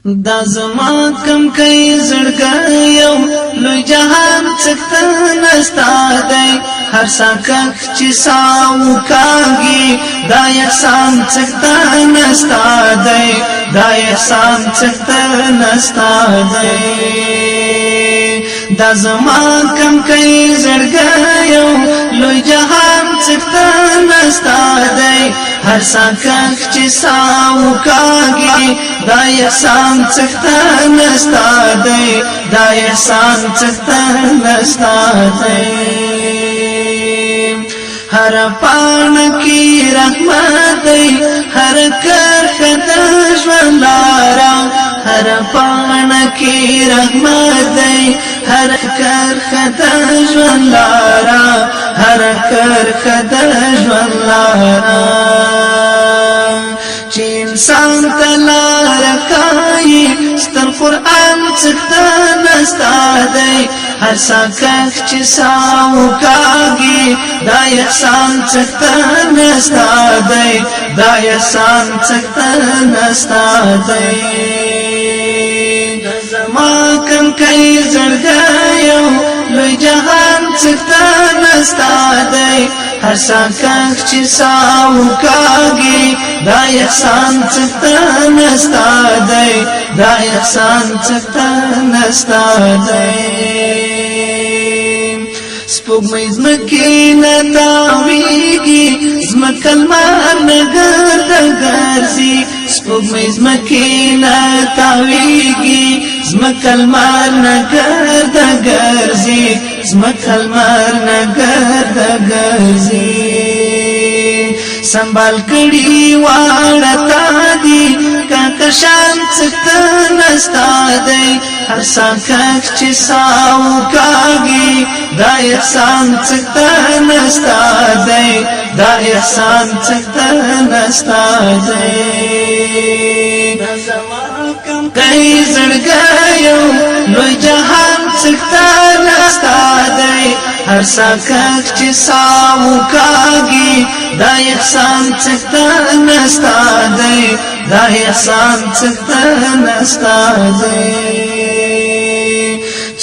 دا زما کم کئی زړګی یو لوی جهان څخه نستا دی هر ساکک چې ساو کاږي دا احسان څخه نستا دی دا احسان څخه نستا دی دا زما کم کئی زړګی یو لوی جهان څخه نستا دی هر ساکک چې ساو کاږي دا احسان څخه نستا دی دا احسان څخه نستا دی هر پان کی رحمت دی هر کرخه د ژوند لاره هر پان کی رحمت دی هر کرخه د ژوند لاره هر کرخه د ژوند لاره چې انسان ته لاره ښایي ستر قرآن څخه نستا دی هر ساکک چې ساو کاږي دا احسان څخه نستا دی دا احسان څخه نستا دی زما کم کئی زړګی یو لوی جهان څخه نستا دی هر ساکک چې ساو کاږي دا احسان څخه نستا دی دا احسان څخه نستا دی سپوږمۍ زمکې نه تاویږي زمکه لمر نه ګرده ګرځي سپوږمۍ زمکې نه تاویږي زمکه لمر نه ګرده ګرځي زمکه لمر نه ګرده ګرځي سنبال کړي واړه تا دي کاکشان څخه نستا دی هر ساکک چې ساو کاږي دا احسان څخه نستا دی دا احسان څخه نستا دی کئی زړګی یو لوی جهان څخه نستا دی هر ساکک چې ساو کاږي دا احسان څخه نستا دی دا احسان څخه نستا دی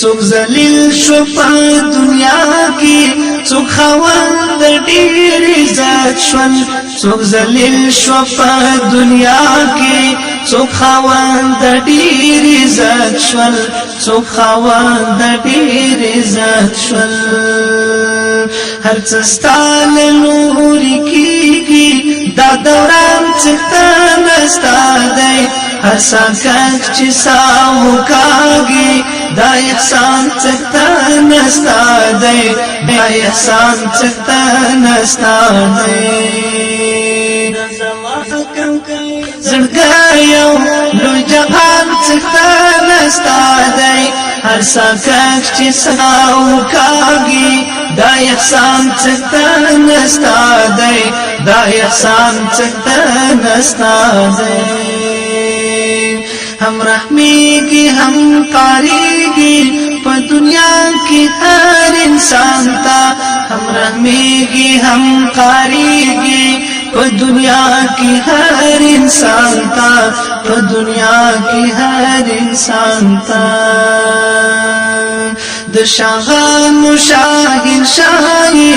څوک ذلیل شو په دنیا کې څوک خاوند ډېر عزت شول څوک ذلیل شو په دنیا کې څوک خاوند ډېر عزت شول څوک خاوند ډېر عزت شول هر څه ستاله لوري کېږي دا دوران څخه نستا دی هر ساکک چې ساو کاږي دا احسان څخه نستا دی دا احسان څخه نستا دی زړګی یو لوی جهان څخه نستا دی هر ساکک چې ساو کاږي دا احسان څخه نستا دی دا احسان څخه نستا دی هم رحمیږي هم قاریږي په دنیا کې هر انسان ته هم رحمیږي هم قاریږي په دنیا کې هر انسان ته په دنیا کې هر انسان ته د شاهانو شاهین شاهي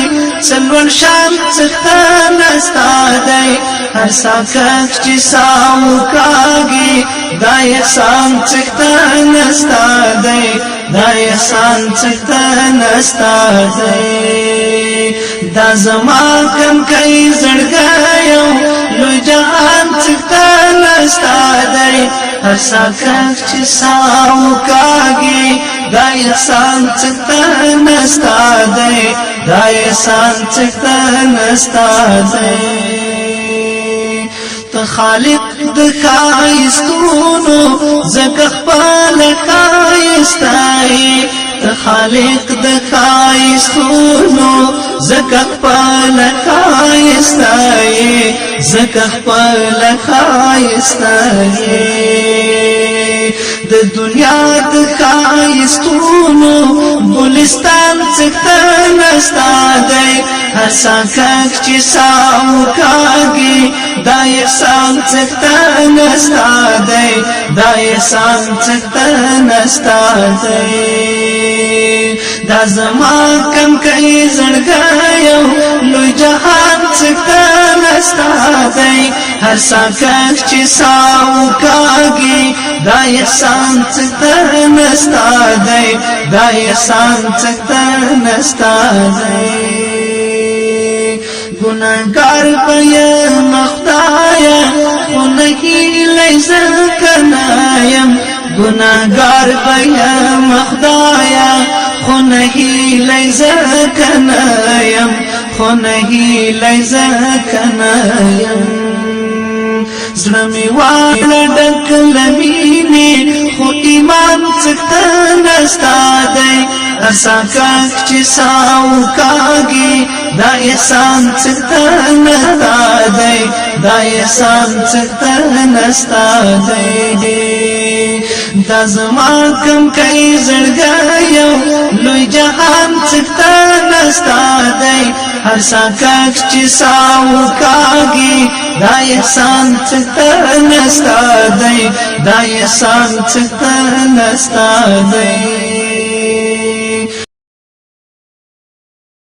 سلوان شان څخه نستا دی هر ساکک چې ساو کاږي دا احسان څخه نستا دی دا احسان څخه نستا دی دا زما کم کئی زړګی یو لوی جهان څخه نستا دی هر ساکک چې ساو کاږي دا احسان څخه نستا دی دا احسان څخه نستا دی ته خالق د ښایستونو ځکه خپل ښایستی ته خالق د ښایستونو ځکه خپل ښایستی ځکه خپل ښایستی د دنیا د ښایستونو ګلستان څښتن ستا دی هر ساکک چې ساو کاږي دا احسان څښتن ستا دی دا احسان څښتن ستا دی دا زما کم کوي زړګی یو لوی جهان څښتن ستا دی هر ساکک چې ساو کاږي دا احسان څښتن ستا دی دا احسان څښتن ستا دی گناہگار بیم خدایا خو نهیلی زکنایم گناہگار بیم خدایا خو نهیلی زکنایم خو نهیلی زکنایم زړمی واړه ډک لمینې خو ایمان څښتن ستا دی هر ساکک چې ساو کاږي دا احسان څښتن ستا دی دا احسان څښتن ستا دی دا زما کم کوي زړګی یو لوی جهان څښتن ستا دی هر ساکک چې ساو کاږي دا احسان څښتن ستا دی دا احسان څښتن ستا دی